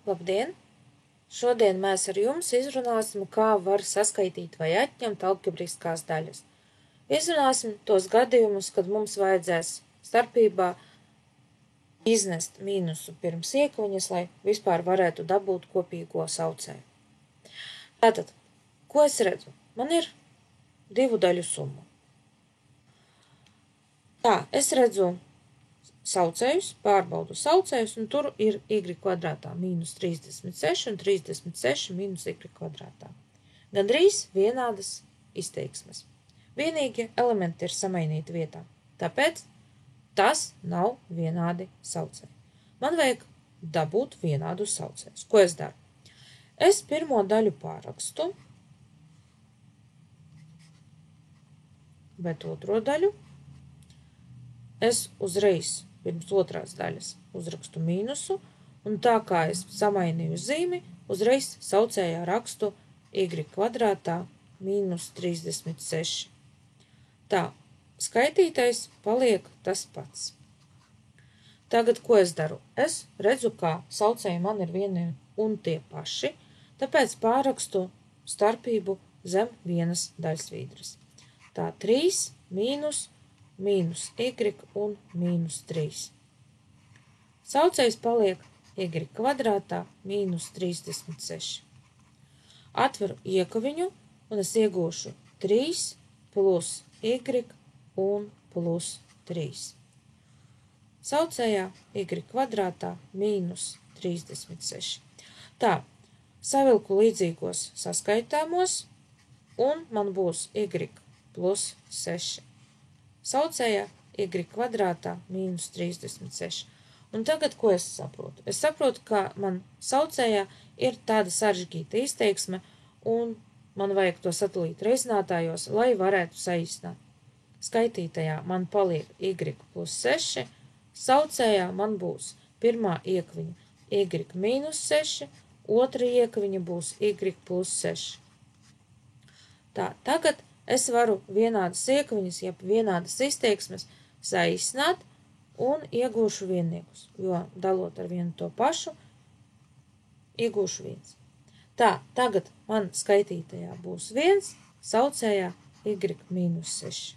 Labdien! Šodien mēs ar jums izrunāsim, kā var saskaitīt vai atņemt algebriskās daļas. Izrunāsim tos gadījumus, kad mums vajadzēs starpībā iznest mīnusu pirms iekļuņas, lai vispār varētu dabūt kopīgo saucēju. Tātad, ko es redzu? Man ir divu daļu summa. Es redzu saucējus, pārbaudu saucējus, un tur ir y kvadrātā mīnus 36 un 36 mīnus y kvadrātā. Gandrīz vienādas izteiksmes. Vienīgi elementi ir samainīti vietā, tāpēc tas nav vienādi saucēji. Man vajag dabūt vienādu saucējus. Ko es daru? Es pirmo daļu pārakstu, bet otro daļu es uzreiz pirms otrās daļas uzrakstu mīnusu, un tā kā es samainīju zīmi, uzreiz saucējā rakstu y kvadrātā mīnus 36. Tā, skaitītais paliek tas pats. Tagad, ko es daru? Es redzu, kā saucēji man ir vieni un tie paši, tāpēc pārakstu starpību zem vienas daļsvīdras. Tā 3 mīnus y un mīnus 3. Saucējs paliek y kvadrātā mīnus 36. Atveru iekaviņu un es iegūšu 3 plus y un plus 3. Saucējā y kvadrātā mīnus 36. Tā, savilku līdzīgos saskaitāmos un man būs y plus 6. Saucējā y kvadrātā mīnus 36. Un tagad, ko es saprotu? Es saprotu, ka man saucējā ir tāda sarežģīta izteiksme, un man vajag to sadalīt reizinātājos, lai varētu saīsināt. Skaitītajā man paliek y plus 6, saucējā man būs pirmā iekviņa y mīnus 6, otra iekviņa būs y plus 6. Tā, tagad es varu vienādas iekviņas, jeb vienādas izteiksmes saīsināt un iegūšu vienniekus, jo dalot ar vienu to pašu, iegūšu 1. Tā, tagad man skaitītajā būs 1, saucējā y mīnus 6.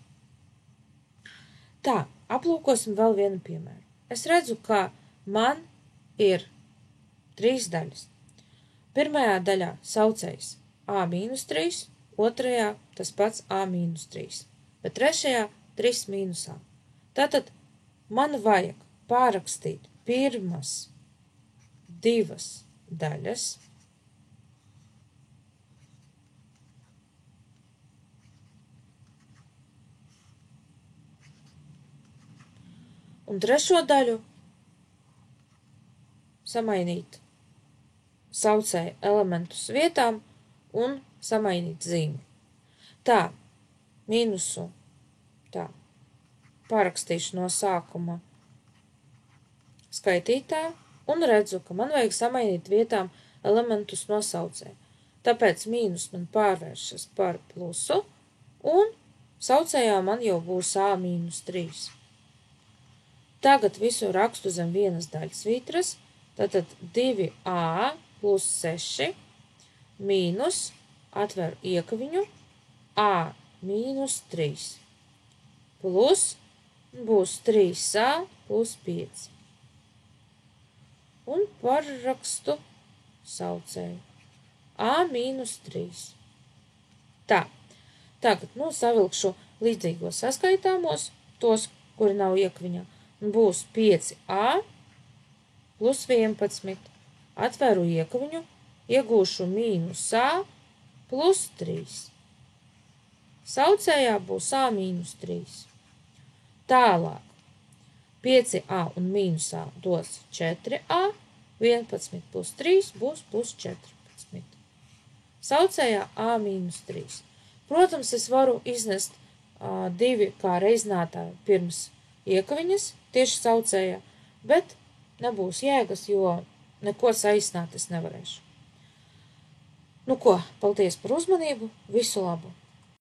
Tā, aplūkosim vēl vienu piemēru. Es redzu, ka man ir 3 daļas. Pirmajā daļā saucējs a mīnus 3, otrajā tas pats a mīnus 3, bet trešajā 3 mīnus a. Tātad man vajag pārrakstīt pirmas 2 daļas, un trešo daļu samainīt saucēja elementus vietām un samainīt zīmi. Tā, mīnusu, tā, pārakstīšu no sākuma skaitītā un redzu, ka man vajag samainīt vietām elementus no saucēja. Tāpēc mīnus man pārvēršas par plusu un saucējā man jau būs a mīnus 3. Tagad visu rakstu zem vienas daļsvītras, tātad 2a plus 6 mīnus, atveru iekaviņu, a mīnus 3, plus būs 3a plus 5. Un parakstu saucēju. a mīnus 3. Tā, tagad, savilkšu līdzīgos saskaitāmos, tos, kuri nav iekviņā, un būs 5a plus 11. Atveru iekaviņu, iegūšu mīnus a plus 3. Saucējā būs a mīnus 3. Tālāk, 5a un mīnus a dos 4a, 11 plus 3 būs plus 14. Saucējā a mīnus 3. Protams, es varu iznest 2 kā reizinātāju pirms iekaviņas, tieši saucējā, bet nebūs jēgas, jo neko saīsināt es nevarēšu. Paldies par uzmanību, visu labu!